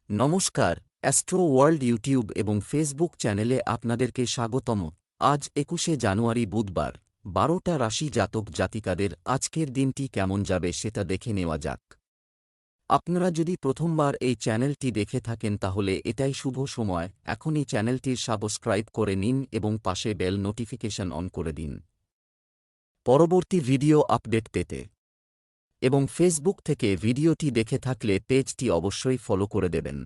নমস্কার, astro world YouTube এবং Facebook চ্যানেলে আপনাদেরকে স্বাগতম। আজ ২১শে জানুয়ারি বুধবার, ১২টা রাশি জাতক জাতিকাদের আজকের দিনটি কেমন যাবে সেটা দেখে নেওয়া যাক। আপনারা যদি প্রথমবার এই চ্যানেলটি দেখে থাকেন তাহলে এটাই শুভ সময়, এখনই চ্যানেলটির সাবস্ক্রাইব করে নিন এবং পাশে বেল নোটিফিকেশন অন করে দিন পরবর্তী ভিডিও আপডেট পেতে। এবং ফেসবুক থেকে ভিডিওটি দেখে থাকলে পেজটি অবশ্যই ফলো করে দেবেন।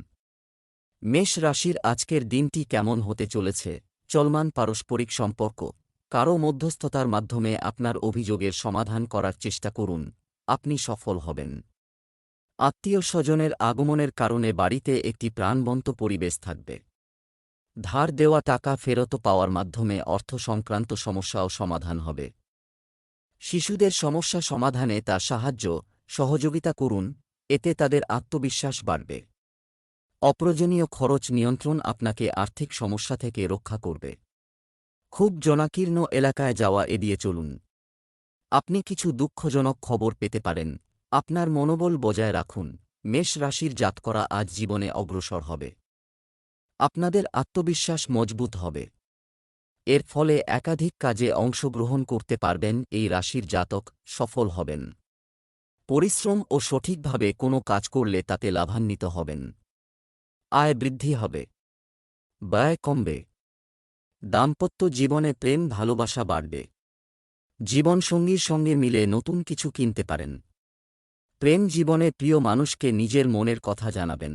মেষ রাশির আজকের দিনটি কেমন হতে চলেছে? চলমান পারস্পরিক সম্পর্ক, কারও মধ্যস্থতার মাধ্যমে আপনার অভিযোগের সমাধান করার চেষ্টা করুন, আপনি সফল হবেন। আত্মীয় স্বজনের আগমনের কারণে বাড়িতে একটি প্রাণবন্ত পরিবেশ থাকবে। ধার দেওয়া টাকা ফেরত পাওয়ার মাধ্যমে অর্থ সংক্রান্ত সমস্যাও সমাধান হবে। শিশুদের সমস্যা সমাধানে তা সাহায্য, সহযোগিতা করুন, এতে তাদের আত্মবিশ্বাস বাড়বে। অপ্রয়োজনীয় খরচ নিয়ন্ত্রণ আপনাকে আর্থিক সমস্যা থেকে রক্ষা করবে। খুব জনাকীর্ণ এলাকায় যাওয়া এড়িয়ে চলুন। আপনি কিছু দুঃখজনক খবর পেতে পারেন, আপনার মনোবল বজায় রাখুন। মেষ রাশির জাতকরা আজ জীবনে অগ্রসর হবে। আপনাদের আত্মবিশ্বাস মজবুত হবে। এর ফলে একাধিক কাজে অংশগ্রহণ করতে পারবেন। এই রাশির জাতক সফল হবেন। পরিশ্রম ও সঠিকভাবে কোনো কাজ করলে তাতে লাভান্বিত হবেন। আয় বৃদ্ধি হবে, ব্যয় কমবে। দাম্পত্য জীবনে প্রেম ভালোবাসা বাড়বে। জীবনসঙ্গীর সঙ্গে মিলে নতুন কিছু কিনতে পারেন। প্রেম জীবনে প্রিয় মানুষকে নিজের মনের কথা জানাবেন।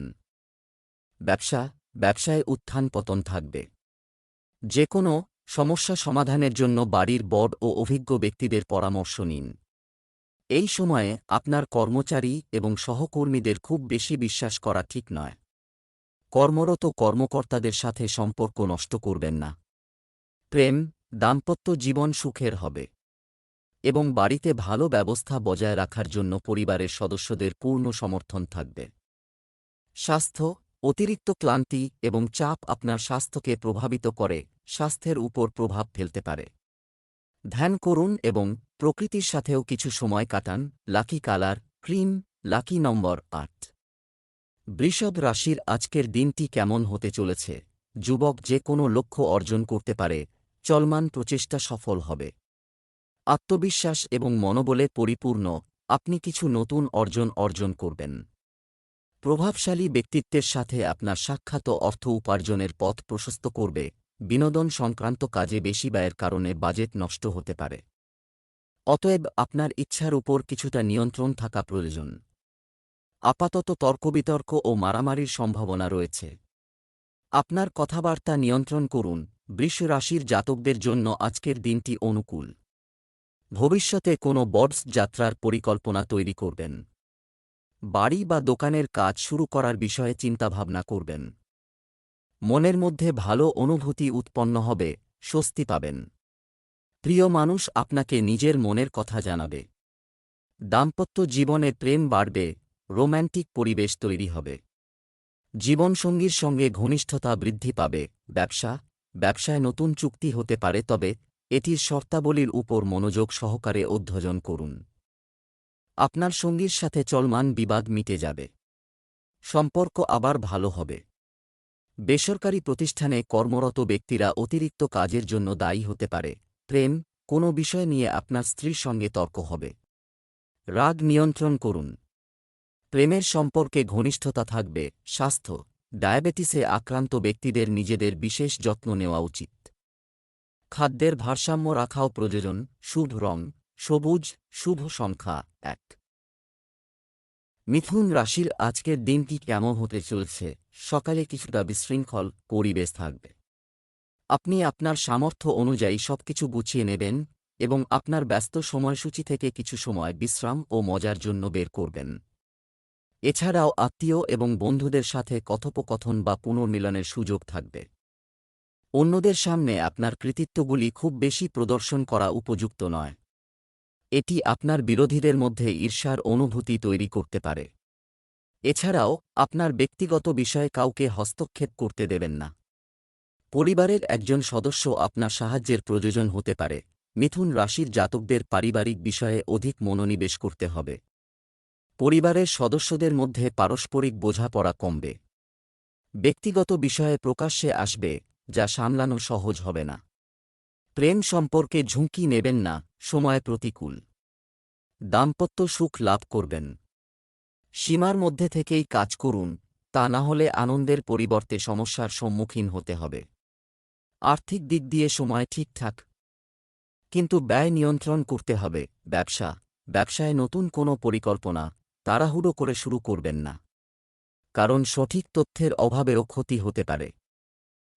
ব্যবসায় উত্থান পতন থাকবে। যে কোনো সমস্যা সমাধানের জন্য বাড়ির বড় ও অভিজ্ঞ ব্যক্তিদের পরামর্শ নিন। এই সময়ে আপনার কর্মচারী এবং সহকর্মীদের খুব বেশি বিশ্বাস করা ঠিক নয়। কর্মরত কর্মকর্তাদের সাথে সম্পর্ক নষ্ট করবেন না। প্রেম, দাম্পত্য জীবন সুখের হবে এবং বাড়িতে ভালো ব্যবস্থা বজায় রাখার জন্য পরিবারের সদস্যদের পূর্ণ সমর্থন থাকবে। স্বাস্থ্য, অতিরিক্ত ক্লান্তি এবং চাপ আপনার স্বাস্থ্যকে প্রভাবিত করে, স্বাস্থ্যের উপর প্রভাব ফেলতে পারে। ধ্যান করুন এবং প্রকৃতির সাথেও কিছু সময় কাটান। লাকি কালার ক্রিম, লাকি নম্বর ৮। বৃষভ রাশির আজকের দিনটি কেমন হতে চলেছে? যুবক যে কোনো লক্ষ্য অর্জন করতে পারে, চলমান প্রচেষ্টা সফল হবে। আত্মবিশ্বাস এবং মনোবলে পরিপূর্ণ, আপনি কিছু নতুন অর্জন করবেন। প্রভাবশালী ব্যক্তিত্বের সাথে আপনার সাক্ষাৎ অর্থ উপার্জনের পথ প্রশস্ত করবে। বিনোদন সংক্রান্ত কাজে বেশি ব্যয়ের কারণে বাজেট নষ্ট হতে পারে। অতএব আপনার ইচ্ছার উপর কিছুটা নিয়ন্ত্রণ থাকা প্রয়োজন। আপাতত তর্কবিতর্ক ও মারামারির সম্ভাবনা রয়েছে। আপনার কথাবার্তা নিয়ন্ত্রণ করুন। বৃষ রাশির জাতকদের জন্য আজকের দিনটি অনুকূল। ভবিষ্যতে কোনো বড় যাত্রার পরিকল্পনা তৈরি করবেন। বাড়ি বা দোকানের কাজ শুরু করার বিষয়ে চিন্তাভাবনা করবেন। মনের মধ্যে ভালো অনুভূতি উৎপন্ন হবে, স্বস্তি পাবেন। প্রিয় মানুষ আপনাকে নিজের মনের কথা জানাবে। দাম্পত্য জীবনে প্রেম বাড়বে, রোম্যান্টিক পরিবেশ তৈরি হবে। জীবনসঙ্গীর সঙ্গে ঘনিষ্ঠতা বৃদ্ধি পাবে। ব্যবসায় নতুন চুক্তি হতে পারে, তবে এটির শর্তাবলীর উপর মনোযোগ সহকারে অধ্যয়ন করুন। আপনার সঙ্গীর সাথে চলমান বিবাদ মিটে যাবে। সম্পর্ক আবার ভালো হবে। বেসরকারি প্রতিষ্ঠানে কর্মরত ব্যক্তিরা অতিরিক্ত কাজের জন্য দায়ী হতে পারে। প্রেম, কোনো বিষয় নিয়ে আপনার স্ত্রীর সঙ্গে তর্ক হবে। রাগ নিয়ন্ত্রণ করুন। প্রেমের সম্পর্কে ঘনিষ্ঠতা থাকবে। স্বাস্থ্য, ডায়াবেটিসে আক্রান্ত ব্যক্তিদের নিজেদের বিশেষ যত্ন নেওয়া উচিত। খাদ্যের ভারসাম্য রাখাও প্রয়োজন। শুভ রং সবুজ, শুভ সংখ্যা ১। মিথুন রাশির আজকের দিনটি কেমন হতে চলেছে? সকালে কিছুটা বিশৃঙ্খল পরিবেশ থাকবে। আপনি আপনার সামর্থ্য অনুযায়ী সবকিছু গুছিয়ে নেবেন এবং আপনার ব্যস্ত সময়সূচি থেকে কিছু সময় বিশ্রাম ও মজার জন্য বের করবেন। এছাড়াও আত্মীয় এবং বন্ধুদের সাথে কথোপকথন বা পুনর্মিলনের সুযোগ থাকবে। অন্যদের সামনে আপনার কৃতিত্বগুলি খুব বেশি প্রদর্শন করা উপযুক্ত নয়। এটি আপনার বিরোধীদের মধ্যে ঈর্ষার অনুভূতি তৈরি করতে পারে। এছাড়াও আপনার ব্যক্তিগত বিষয়ে কাউকে হস্তক্ষেপ করতে দেবেন না। পরিবারের একজন সদস্য আপনার সাহায্যের প্রয়োজন হতে পারে। মিথুন রাশির জাতকদের পারিবারিক বিষয়ে অধিক মনোনিবেশ করতে হবে। পরিবারের সদস্যদের মধ্যে পারস্পরিক বোঝাপড়া কমবে। ব্যক্তিগত বিষয়ে প্রকাশ্যে আসবে, যা সামলানো সহজ হবে না। প্রেম সম্পর্কে ঝুঁকি নেবেন না, সময় প্রতিকূল। দাম্পত্য সুখ লাভ করবেন। সীমার মধ্যে থেকেই কাজ করুন, তা না হলে আনন্দের পরিবর্তে সমস্যার সম্মুখীন হতে হবে। আর্থিক দিক দিয়ে সময় ঠিকঠাক, কিন্তু ব্যয় নিয়ন্ত্রণ করতে হবে। ব্যবসায় নতুন কোনো পরিকল্পনা তাড়াহুড়ো করে শুরু করবেন না, কারণ সঠিক তথ্যের অভাবেও ক্ষতি হতে পারে।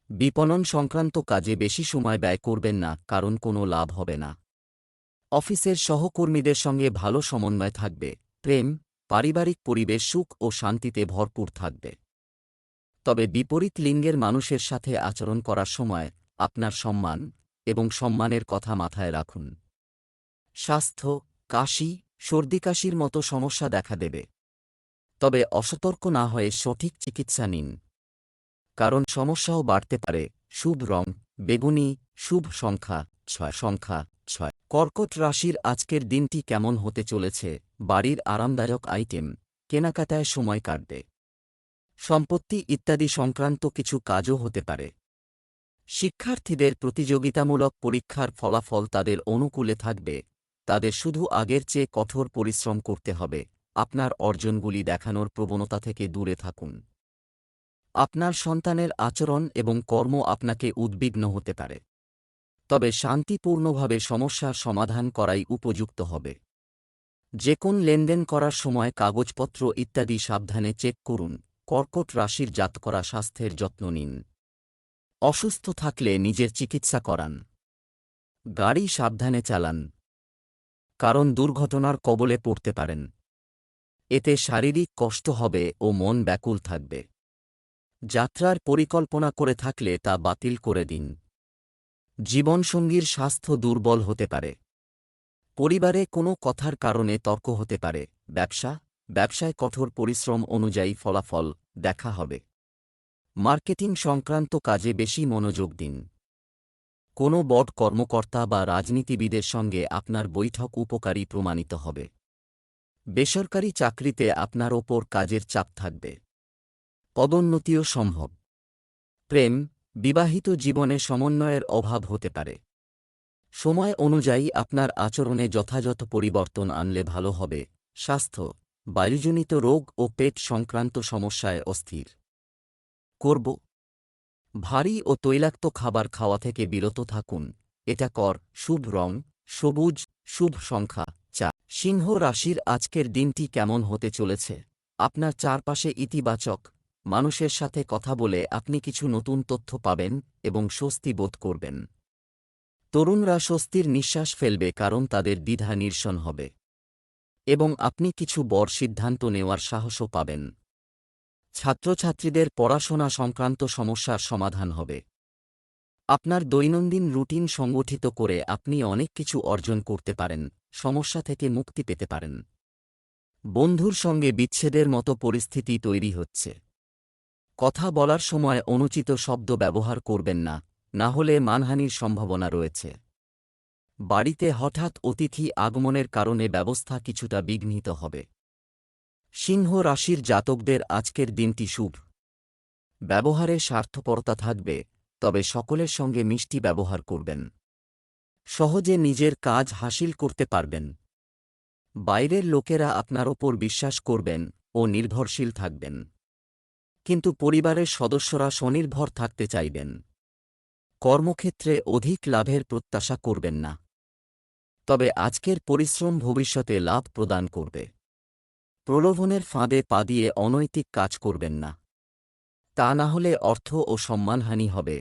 বিপণন সংক্রান্ত কাজে বেশি সময় ব্যয় করবেন না, কারণ কোনো লাভ হবে না। অফিসের সহকর্মীদের সঙ্গে ভালো সমন্বয় থাকবে। প্রেম, পারিবারিক পরিবেশ সুখ ও শান্তিতে ভরপুর থাকবে। তবে বিপরীত লিঙ্গের মানুষের সাথে আচরণ করার সময় আপনার সম্মান এবং সম্মানের কথা মাথায় রাখুন। স্বাস্থ্য, কাশি, সর্দিকাশির মতো সমস্যা দেখা দেবে। তবে অসতর্ক না হয়ে সঠিক চিকিৎসা নিন, কারণ সমস্যাও বাড়তে পারে। শুভ রং বেগুনি, শুভ সংখ্যা 6। কর্কট রাশির আজকের দিনটি কেমন হতে চলেছে? বাড়ির আরামদায়ক আইটেম কেনাকাটায় সময় কাটবে। সম্পত্তি ইত্যাদি সংক্রান্ত কিছু কাজও হতে পারে। শিক্ষার্থীদের প্রতিযোগিতামূলক পরীক্ষার ফলাফল তাদের অনুকূলে থাকবে। তাদের শুধু আগের চেয়ে কঠোর পরিশ্রম করতে হবে। আপনার অর্জনগুলি দেখানোর প্রবণতা থেকে দূরে থাকুন। আপনার সন্তানের আচরণ এবং কর্ম আপনাকে উদ্বিগ্ন হতে পারে। তবে শান্তিপূর্ণভাবে সমস্যার সমাধান করাই উপযুক্ত হবে। যে কোন লেনদেন করার সময় কাগজপত্র ইত্যাদি সাবধানে চেক করুন। কর্কট রাশির জাতকরা স্বাস্থ্যের যত্ন নিন। অসুস্থ থাকলে নিজের চিকিৎসা করান। গাড়ি সাবধানে চালান, কারণ দুর্ঘটনার কবলে পড়তে পারেন। এতে শারীরিক কষ্ট হবে ও মন ব্যাকুল থাকবে। যাত্রার পরিকল্পনা করে থাকলে তা বাতিল করে দিন। জীবনসঙ্গীর স্বাস্থ্য দুর্বল হতে পারে। পরিবারে কোনো কথার কারণে তর্ক হতে পারে। ব্যবসায় কঠোর পরিশ্রম অনুযায়ী ফলাফল দেখা হবে। মার্কেটিং সংক্রান্ত কাজে বেশি মনোযোগ দিন। কোনো বড় কর্মকর্তা বা রাজনীতিবিদের সঙ্গে আপনার বৈঠক উপকারী প্রমাণিত হবে। বেসরকারি চাকরিতে আপনার ওপর কাজের চাপ থাকবে। পদোন্নতিও সম্ভব। প্রেম, বিবাহিত জীবনে সমন্বয়ের অভাব হতে পারে। সময় অনুযায়ী আপনার আচরণে যথাযথ পরিবর্তন আনলে ভালো হবে। স্বাস্থ্য, বায়ুজনিত রোগ ও পেট সংক্রান্ত সমস্যায় অস্থির করব। ভারী ও তৈলাক্ত খাবার খাওয়া থেকে বিরত থাকুন। এটা শুভ রং সবুজ, শুভ সংখ্যা 4। সিংহ রাশির আজকের দিনটি কেমন হতে চলেছে? আপনার চারপাশে ইতিবাচক মানুষের সাথে কথা বলে আপনি কিছু নতুন তথ্য পাবেন এবং স্বস্তি বোধ করবেন। তরুণরা স্বস্তির নিঃশ্বাস ফেলবে, কারণ তাদের দ্বিধা নিরসন হবে এবং আপনি কিছু বড় সিদ্ধান্ত নেওয়ার সাহসও পাবেন। ছাত্রছাত্রীদের পড়াশোনা সংক্রান্ত সমস্যার সমাধান হবে। আপনার দৈনন্দিন রুটিন সংগঠিত করে আপনি অনেক কিছু অর্জন করতে পারেন। সমস্যা থেকে মুক্তি পেতে পারেন। বন্ধুর সঙ্গে বিচ্ছেদের মতো পরিস্থিতি তৈরি হচ্ছে। কথা বলার সময় অনুচিত শব্দ ব্যবহার করবেন না, না হলে মানহানির সম্ভাবনা রয়েছে। বাড়িতে হঠাৎ অতিথি আগমনের কারণে ব্যবস্থা কিছুটা বিঘ্নিত হবে। সিংহ রাশির জাতকদের আজকের দিনটি শুভ। ব্যবহারে স্বার্থপরতা থাকবে, তবে সকলের সঙ্গে মিষ্টি ব্যবহার করবেন। সহজে নিজের কাজ হাসিল করতে পারবেন। বাইরের লোকেরা আপনার ওপর বিশ্বাস করবেন ও নির্ভরশীল থাকবেন, কিন্তু পরিবারের সদস্যরা স্বনির্ভর থাকতে চাইবেন। কর্মক্ষেত্রে অধিক লাভের প্রত্যাশা করবেন না, তবে আজকের পরিশ্রম ভবিষ্যতে লাভ প্রদান করবে। প্রলোভনের ফাঁদে পা দিয়ে অনৈতিক কাজ করবেন না, তা না হলে অর্থ ও সম্মানহানি হবে।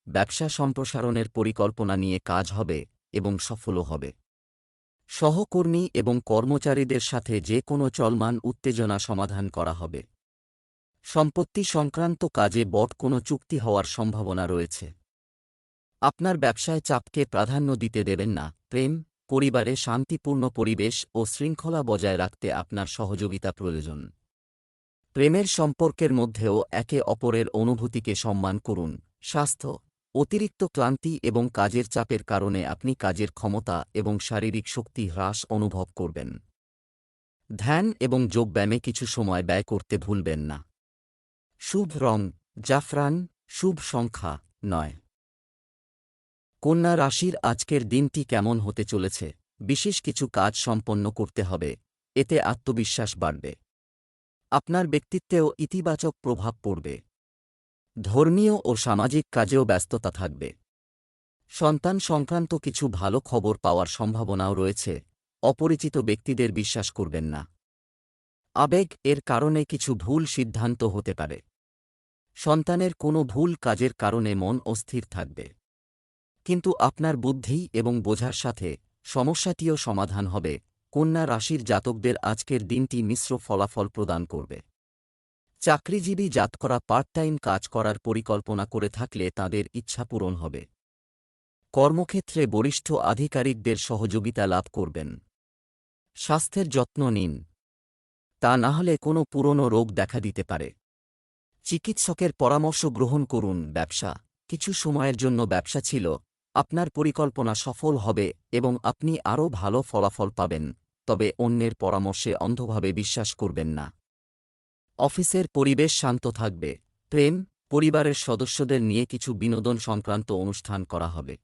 ব্যবসা সম্প্রসারণের পরিকল্পনা নিয়ে কাজ হবে এবং সফলও হবে। সহকর্মী এবং কর্মচারীদের সাথে যে কোনো চলমান উত্তেজনা সমাধান করা হবে। সম্পত্তি সংক্রান্ত কাজে বড় কোনো চুক্তি হওয়ার সম্ভাবনা রয়েছে। আপনার ব্যবসায় চাপকে প্রাধান্য দিতে দেবেন না। প্রেম, পরিবারে শান্তিপূর্ণ পরিবেশ ও শৃঙ্খলা বজায় রাখতে আপনার সহযোগিতা প্রয়োজন। প্রেমের সম্পর্কের মধ্যেও একে অপরের অনুভূতিকে সম্মান করুন। স্বাস্থ্য, অতিরিক্ত ক্লান্তি এবং কাজের চাপের কারণে আপনি কাজের ক্ষমতা এবং শারীরিক শক্তি হ্রাস অনুভব করবেন। ধ্যান এবং যোগব্যায়ামে কিছু সময় ব্যয় করতে ভুলবেন না। শুভ রং জাফরান, শুভ সংখ্যা 9। কন্যা রাশির আজকের দিনটি কেমন হতে চলেছে? বিশেষ কিছু কাজ সম্পন্ন করতে হবে, এতে আত্মবিশ্বাস বাড়বে। আপনার ব্যক্তিত্বেও ইতিবাচক প্রভাব পড়বে। ধর্মীয় ও সামাজিক কাজেও ব্যস্ততা থাকবে। সন্তান সংক্রান্ত কিছু ভালো খবর পাওয়ার সম্ভাবনাও রয়েছে। অপরিচিত ব্যক্তিদের বিশ্বাস করবেন না। আবেগ এর কারণে কিছু ভুল সিদ্ধান্ত হতে পারে। সন্তানের কোনো ভুল কাজের কারণে মন অস্থির থাকবে। কিন্তু আপনার বুদ্ধি এবং বোঝার সাথে সমস্যাটিও সমাধান হবে। কন্যা রাশির জাতকদের আজকের দিনটি মিশ্র ফলাফল প্রদান করবে। চাকরিজীবী জাতকরা পার্ট টাইম কাজ করার পরিকল্পনা করে থাকলে তাদের ইচ্ছা পূরণ হবে। কর্মক্ষেত্রে বরিষ্ঠ আধিকারিকদের সহযোগিতা লাভ করবেন। স্বাস্থ্যের যত্ন নিন, তা না হলে কোনো পুরনো রোগ দেখা দিতে পারে। চিকিৎসকের পরামর্শ গ্রহণ করুন। ব্যবসা কিছু সময়ের জন্য ব্যবসা ছিল, আপনার পরিকল্পনা সফল হবে এবং আপনি আরও ভালো ফলাফল পাবেন, তবে অন্যের পরামর্শে অন্ধভাবে বিশ্বাস করবেন না। অফিসের পরিবেশ শান্ত থাকবে। প্রেম পরিবারের সদস্যদের নিয়ে কিছু বিনোদন সংক্রান্ত অনুষ্ঠান করা হবে।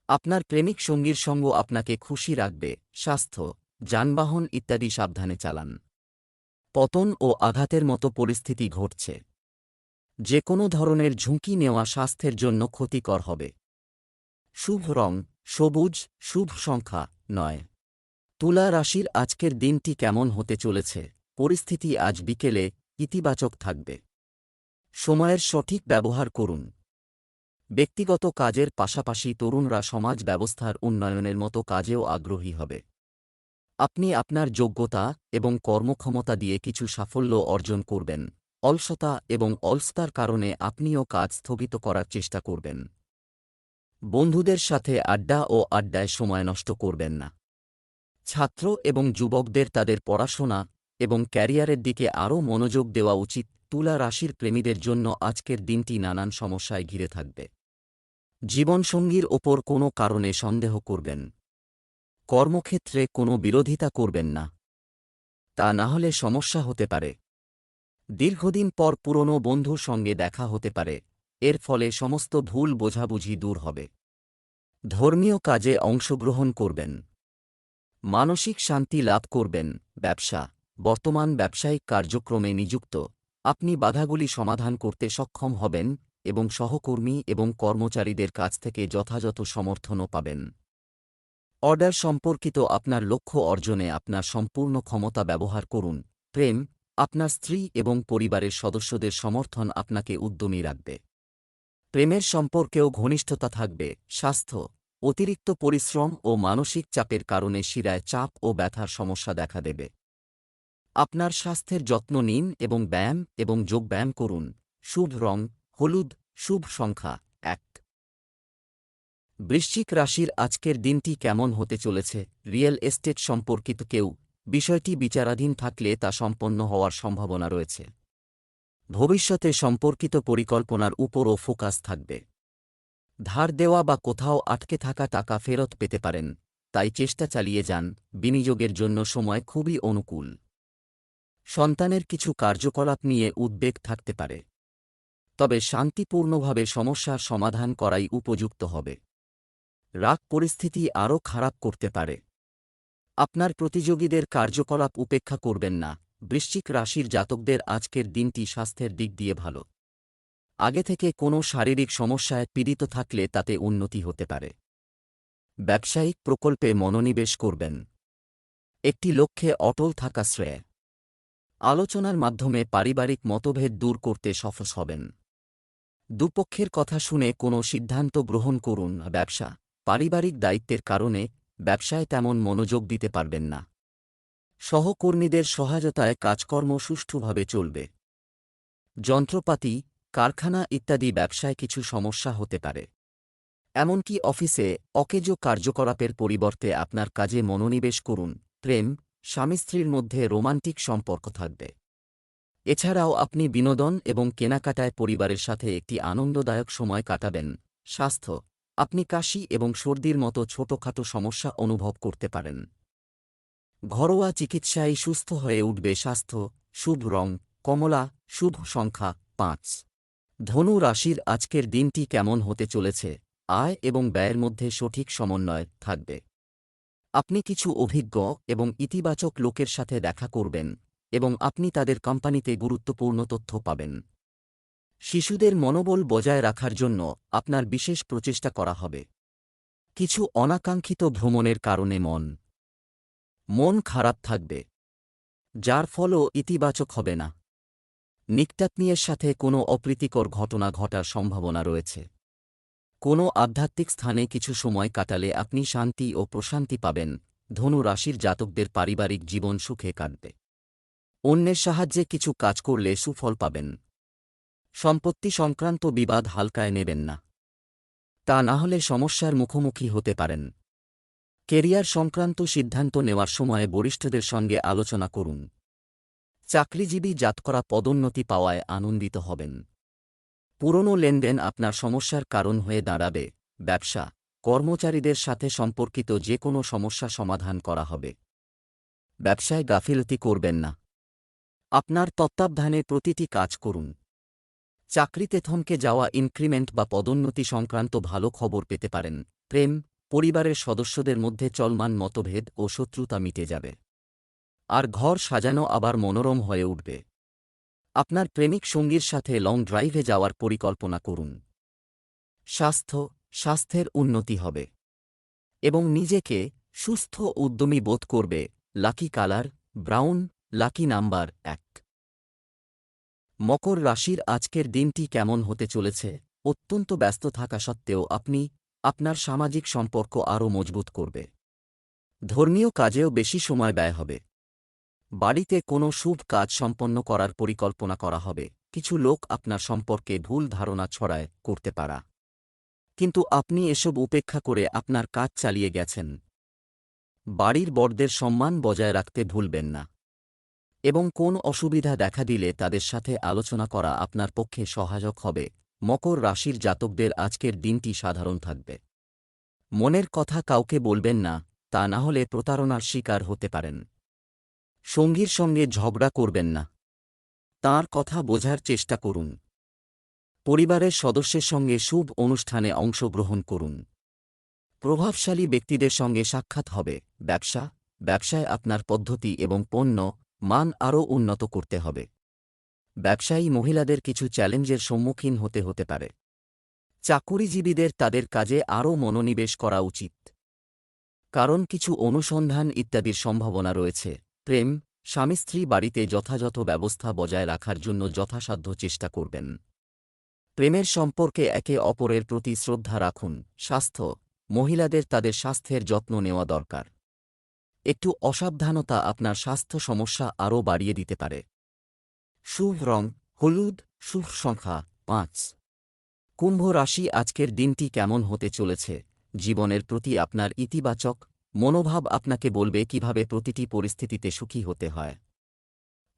আপনার প্রেমিক সঙ্গীর সঙ্গ আপনাকে খুশি রাখবে। স্বাস্থ্য যানবাহন ইত্যাদি সাবধানে চালান। পতন ও আঘাতের মতো পরিস্থিতি ঘটছে। যে কোনো ধরনের ঝুঁকি নেওয়া স্বাস্থ্যের জন্য ক্ষতিকর হবে। শুভ রং সবুজ, শুভ সংখ্যা 9। তুলা রাশির আজকের দিনটি কেমন হতে চলেছে? পরিস্থিতি আজ বিকেলে ইতিবাচক থাকবে। সময়ের সঠিক ব্যবহার করুন। ব্যক্তিগত কাজের পাশাপাশি তরুণরা সমাজ ব্যবস্থার উন্নয়নের মতো কাজেও আগ্রহী হবে। আপনি আপনার যোগ্যতা এবং কর্মক্ষমতা দিয়ে কিছু সাফল্য অর্জন করবেন। অলসতা এবং অলসতার কারণে আপনিও কাজ স্থগিত করার চেষ্টা করবেন। বন্ধুদের সাথে আড্ডায় সময় নষ্ট করবেন না। ছাত্র এবং যুবকদের তাদের পড়াশোনা এবং ক্যারিয়ারের দিকে আরও মনোযোগ দেওয়া উচিত। তুলা রাশির প্রেমীদের জন্য আজকের দিনটি নানান সমস্যায় ঘিরে থাকবে। জীবনসঙ্গীর ওপর কোনো কারণে সন্দেহ করবেন। কর্মক্ষেত্রে কোনো বিরোধিতা করবেন না, তা না হলে সমস্যা হতে পারে। দীর্ঘদিন পর পুরনো বন্ধুর সঙ্গে দেখা হতে পারে, এর ফলে সমস্ত ভুল বোঝাবুঝি দূর হবে। ধর্মীয় কাজে অংশগ্রহণ করবেন। মানসিক শান্তি লাভ করবেন। ব্যবসা বর্তমান ব্যবসায়িক কার্যক্রমে নিযুক্ত, আপনি বাধাগুলি সমাধান করতে সক্ষম হবেন এবং সহকর্মী এবং কর্মচারীদের কাছ থেকে যথাযথ সমর্থনও পাবেন। অর্ডার সম্পর্কিত আপনার লক্ষ্য অর্জনে আপনার সম্পূর্ণ ক্ষমতা ব্যবহার করুন। প্রেম আপনার স্ত্রী এবং পরিবারের সদস্যদের সমর্থন আপনাকে উদ্যমী রাখবে। প্রেমের সম্পর্কেও ঘনিষ্ঠতা থাকবে। স্বাস্থ্য অতিরিক্ত পরিশ্রম ও মানসিক চাপের কারণে শিরায় চাপ ও ব্যথার সমস্যা দেখা দেবে। আপনার স্বাস্থ্যের যত্ন নিন এবং ব্যায়াম এবং যোগব্যায়াম করুন। শুভ রং হলুদ, শুভ সংখ্যা 1। বৃশ্চিক রাশির আজকের দিনটি কেমন হতে চলেছে? রিয়েল এস্টেট সম্পর্কিত কেউ বিষয়টি বিচারাধীন থাকলে তা সম্পন্ন হওয়ার সম্ভাবনা রয়েছে। ভবিষ্যতে সম্পর্কিত পরিকল্পনার উপরও ফোকাস থাকবে। ধার দেওয়া বা কোথাও আটকে থাকা টাকা ফেরত পেতে পারেন, তাই চেষ্টা চালিয়ে যান। বিনিয়োগের জন্য সময় খুবই অনুকূল। সন্তানের কিছু কার্যকলাপ নিয়ে উদ্বেগ থাকতে পারে, তবে শান্তিপূর্ণভাবে সমস্যার সমাধান করাই উপযুক্ত হবে। রাগ পরিস্থিতি আরও খারাপ করতে পারে। আপনার প্রতিযোগীদের কার্যকলাপ উপেক্ষা করবেন না। বৃশ্চিক রাশির জাতকদের আজকের দিনটি স্বাস্থ্যের দিক দিয়ে ভালো। আগে থেকে কোনো শারীরিক সমস্যায় পীড়িত থাকলে তাতে উন্নতি হতে পারে। ব্যবসায়িক প্রকল্পে মনোনিবেশ করবেন। একটি লক্ষ্যে অটল থাকা শ্রেয়। আলোচনার মাধ্যমে পারিবারিক মতভেদ দূর করতে সফল হবেন। দুপক্ষের কথা শুনে কোনো সিদ্ধান্ত গ্রহণ করুন। ব্যবসা পারিবারিক দায়িত্বের কারণে ব্যবসায় তেমন মনোযোগ দিতে পারবেন না। সহকর্মীদের সহায়তায় কাজকর্ম সুষ্ঠুভাবে চলবে। যন্ত্রপাতি কারখানা ইত্যাদি ব্যবসায় কিছু সমস্যা হতে পারে। এমনকি অফিসে অকেজো কার্যকলাপের পরিবর্তে আপনার কাজে মনোনিবেশ করুন। প্রেম স্বামী স্ত্রীর মধ্যে রোমান্টিক সম্পর্ক থাকবে। এছাড়াও আপনি বিনোদন এবং কেনাকাটায় পরিবারের সাথে একটি আনন্দদায়ক সময় কাটাবেন। স্বাস্থ্য আপনি কাশি এবং সর্দির মতো ছোটখাটো সমস্যা অনুভব করতে পারেন। ঘরোয়া চিকিৎসায় সুস্থ হয়ে উঠবে। স্বাস্থ্য শুভ রং কমলা, শুভ সংখ্যা 5। ধনু রাশির আজকের দিনটি কেমন হতে চলেছে? আয় এবং ব্যয়ের মধ্যে সঠিক সমন্বয় থাকবে। আপনি কিছু অভিজ্ঞ এবং ইতিবাচক লোকের সাথে দেখা করবেন এবং আপনি তাদের কোম্পানিতে গুরুত্বপূর্ণ তথ্য পাবেন। শিশুদের মনোবল বজায় রাখার জন্য আপনার বিশেষ প্রচেষ্টা করা হবে। কিছু অনাকাঙ্ক্ষিত ভ্রমণের কারণে মন খারাপ থাকবে, যার ফলও ইতিবাচক হবে না। নিকটাত্মীয়ের সাথে কোনো অপ্রীতিকর ঘটনা ঘটার সম্ভাবনা রয়েছে। কোনো আধ্যাত্মিক স্থানে কিছু সময় কাটালে আপনি শান্তি ও প্রশান্তি পাবেন। ধনু রাশির জাতকদের পারিবারিক জীবন সুখে কাটবে। অন্যের সাহায্যে কিছু কাজ করলে সুফল পাবেন। সম্পত্তি সংক্রান্ত বিবাদ হালকায় নেবেন না, তা না হলে সমস্যার মুখোমুখি হতে পারেন। কেরিয়ার সংক্রান্ত সিদ্ধান্ত নেওয়ার সময় বরিষ্ঠদের সঙ্গে আলোচনা করুন। চাকরিজীবী জাতকরা পদোন্নতি পাওয়ায় আনন্দিত হবেন। পুরনো লেনদেন আপনার সমস্যার কারণ হয়ে দাঁড়াবে। ব্যবসা, কর্মচারীদের সাথে সম্পর্কিত যে কোনো সমস্যা সমাধান করা হবে। ব্যবসায় গাফিলতি করবেন না। আপনার তত্ত্বাবধানে প্রতিটি কাজ করুন। চাকরিতে থমকে যাওয়া ইনক্রিমেন্ট বা পদোন্নতি সংক্রান্ত ভালো খবর পেতে পারেন। প্রেম, পরিবারের সদস্যদের মধ্যে চলমান মতভেদ ও শত্রুতা মিটে যাবে। আর ঘর সাজানো আবার মনোরম হয়ে উঠবে। আপনার প্রেমিক সঙ্গীর সাথে লং ড্রাইভে যাওয়ার পরিকল্পনা করুন। স্বাস্থ্যের উন্নতি হবে এবং নিজেকে সুস্থ উদ্যমী বোধ করবে। Lucky colour brown, lucky number 1। মকর রাশির আজকের দিনটি কেমন হতে চলেছে? অত্যন্ত ব্যস্ত থাকা সত্ত্বেও আপনি আপনার সামাজিক সম্পর্ক আরও মজবুত করবে। ধর্মীয় কাজেও বেশি সময় ব্যয় হবে। বাড়িতে কোনো শুভ কাজ সম্পন্ন করার পরিকল্পনা করা হবে। কিছু লোক আপনার সম্পর্কে ভুল ধারণা ছড়ায় করতে পারা, কিন্তু আপনি এসব উপেক্ষা করে আপনার কাজ চালিয়ে গেছেন। বাড়ির বড়দের সম্মান বজায় রাখতে ভুলবেন না এবং কোন অসুবিধা দেখা দিলে তাদের সাথে আলোচনা করা আপনার পক্ষে সহায়ক হবে। মকর রাশির জাতকদের আজকের দিনটি সাধারণ থাকবে। মনের কথা কাউকে বলবেন না, তা না হলে প্রতারণার শিকার হতে পারেন। সঙ্গীর সঙ্গে ঝগড়া করবেন না, তাঁর কথা বোঝার চেষ্টা করুন। পরিবারের সদস্যের সঙ্গে শুভ অনুষ্ঠানে অংশগ্রহণ করুন। প্রভাবশালী ব্যক্তিদের সঙ্গে সাক্ষাৎ হবে। ব্যবসায় আপনার পদ্ধতি এবং পণ্য মান আরও উন্নত করতে হবে। ব্যবসায়ী মহিলাদের কিছু চ্যালেঞ্জের সম্মুখীন হতে পারে। চাকুরিজীবীদের তাদের কাজে আরও মনোনিবেশ করা উচিত, কারণ কিছু অনুসন্ধান ইত্যাদির সম্ভাবনা রয়েছে। প্রেম, স্বামী স্ত্রী বাড়িতে যথাযথ ব্যবস্থা বজায় রাখার জন্য যথাসাধ্য চেষ্টা করবেন। প্রেমের সম্পর্কে একে অপরের প্রতি শ্রদ্ধা রাখুন। স্বাস্থ্য, মহিলাদের তাদের স্বাস্থ্যের যত্ন নেওয়া দরকার। একটু অসাবধানতা আপনার স্বাস্থ্য সমস্যা আরও বাড়িয়ে দিতে পারে। শুভ রং হলুদ, শুভ সংখ্যা 5। কুম্ভ রাশি আজকের দিনটি কেমন হতে চলেছে? জীবনের প্রতি আপনার ইতিবাচক মনোভাব আপনাকে বলবে কিভাবে প্রতিটি পরিস্থিতিতে সুখী হতে হয়।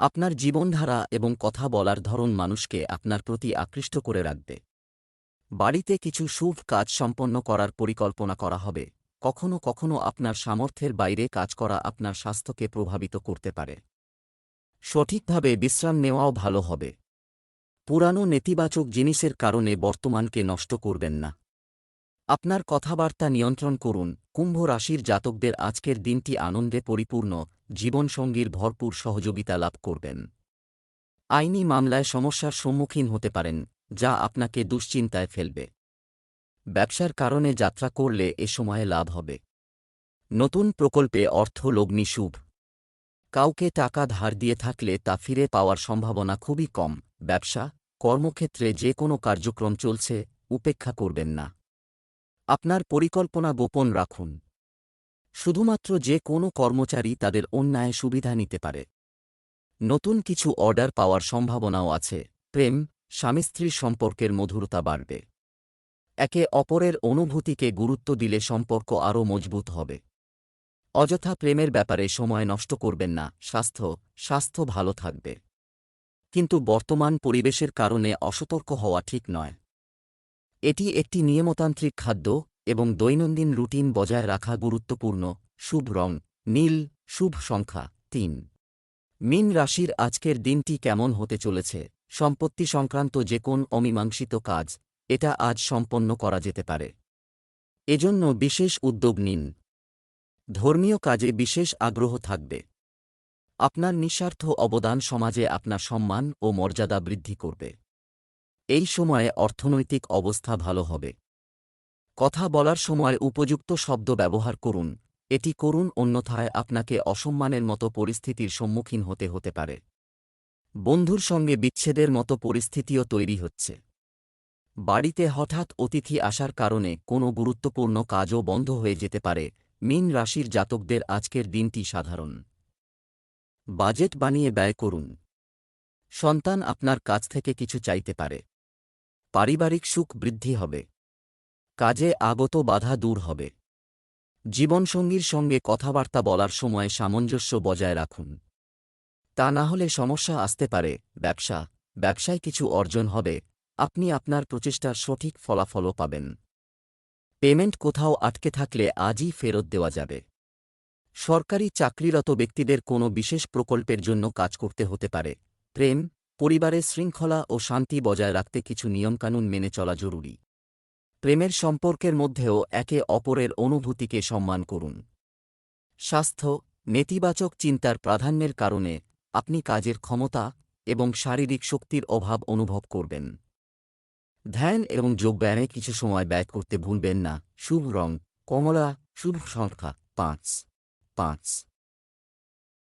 আপনার জীবনধারা এবং কথা বলার ধরন মানুষকে আপনার প্রতি আকৃষ্ট করে রাখবে। বাড়িতে কিছু শুভ কাজ সম্পন্ন করার পরিকল্পনা করা হবে। কখনো কখনো আপনার সামর্থ্যের বাইরে কাজ করা আপনার স্বাস্থ্যকে প্রভাবিত করতে পারে। সঠিকভাবে বিশ্রাম নেওয়াও ভালো হবে। পুরানো নেতিবাচক জিনিসের কারণে বর্তমানকে নষ্ট করবেন না। আপনার কথাবার্তা নিয়ন্ত্রণ করুন। কুম্ভ রাশির জাতকদের আজকের দিনটি আনন্দে পরিপূর্ণ। জীবনসঙ্গীর ভরপুর সহযোগিতা লাভ করবেন। আইনি মামলায় সমস্যার সম্মুখীন হতে পারেন, যা আপনাকে দুশ্চিন্তায় ফেলবে। ব্যবসার কারণে যাত্রা করলে এ সময়ে লাভ হবে। নতুন প্রকল্পে অর্থ লগ্নি শুভ। কাউকে টাকা ধার দিয়ে থাকলে তা ফিরে পাওয়ার সম্ভাবনা খুবই কম। ব্যবসা, কর্মক্ষেত্রে যে কোনো কার্যক্রম চলছে, উপেক্ষা করবেন না। আপনার পরিকল্পনা গোপন রাখুন। শুধুমাত্র যে কোনো কর্মচারী তাদের অন্যায় সুবিধা নিতে পারে। নতুন কিছু অর্ডার পাওয়ার সম্ভাবনাও আছে। প্রেম, স্বামী স্ত্রীর সম্পর্কের মধুরতা বাড়বে। একে অপরের অনুভূতিকে গুরুত্ব দিলে সম্পর্ক আরও মজবুত হবে। অযথা প্রেমের ব্যাপারে সময় নষ্ট করবেন না। স্বাস্থ্য ভালো থাকবে, কিন্তু বর্তমান পরিবেশের কারণে অসতর্ক হওয়া ঠিক নয়। এটি একটি নিয়মতান্ত্রিক খাদ্য এবং দৈনন্দিন রুটিন বজায় রাখা গুরুত্বপূর্ণ। শুভ রং নীল, শুভ সংখ্যা 3। মীন রাশির আজকের দিনটি কেমন হতে চলেছে? সম্পত্তি সংক্রান্ত যে কোন অমীমাংসিত কাজ এটা আজ সম্পন্ন করা যেতে পারে। এজন্য বিশেষ উদ্যোগ নিন। ধর্মীয় কাজে বিশেষ আগ্রহ থাকবে। আপনার নিঃস্বার্থ অবদান সমাজে আপনার সম্মান ও মর্যাদা বৃদ্ধি করবে। এই সময়ে অর্থনৈতিক অবস্থা ভালো হবে। কথা বলার সময় উপযুক্ত শব্দ ব্যবহার করুন, এটি করুন, অন্যথায় আপনাকে অসম্মানের মতো পরিস্থিতির সম্মুখীন হতে পারে। বন্ধুর সঙ্গে বিচ্ছেদের মতো পরিস্থিতিও তৈরি হচ্ছে। বাড়িতে হঠাৎ অতিথি আসার কারণে কোনো গুরুত্বপূর্ণ কাজও বন্ধ হয়ে যেতে পারে। মীন রাশির জাতকদের আজকের দিনটি সাধারণ। বাজেট বানিয়ে ব্যয় করুন। সন্তান আপনার কাছ থেকে কিছু চাইতে পারে। পারিবারিক সুখ বৃদ্ধি হবে। কাজে আগত বাধা দূর হবে। জীবনসঙ্গীর সঙ্গে কথাবার্তা বলার সময় সামঞ্জস্য বজায় রাখুন। তা না হলে সমস্যা আসতে পারে। ব্যবসায় কিছু অর্জন হবে। আপনি আপনার প্রচেষ্টার সঠিক ফলাফলও পাবেন। পেমেন্ট কোথাও আটকে থাকলে আজই ফেরত দেওয়া যাবে। সরকারি চাকরিরত ব্যক্তিদের কোনো বিশেষ প্রকল্পের জন্য কাজ করতে হতে পারে। প্রেম, পরিবারের শৃঙ্খলা ও শান্তি বজায় রাখতে কিছু নিয়মকানুন মেনে চলা জরুরি। প্রেমের সম্পর্কের মধ্যেও একে অপরের অনুভূতিকে সম্মান করুন। স্বাস্থ্য, নেতিবাচক চিন্তার প্রাধান্যের কারণে আপনি কাজের ক্ষমতা এবং শারীরিক শক্তির অভাব অনুভব করবেন। ধ্যান এবং যোগব্যায়ামে কিছু সময় ব্যয় করতে ভুলবেন না। শুভ রং কমলা, শুভ সংখ্যা 5।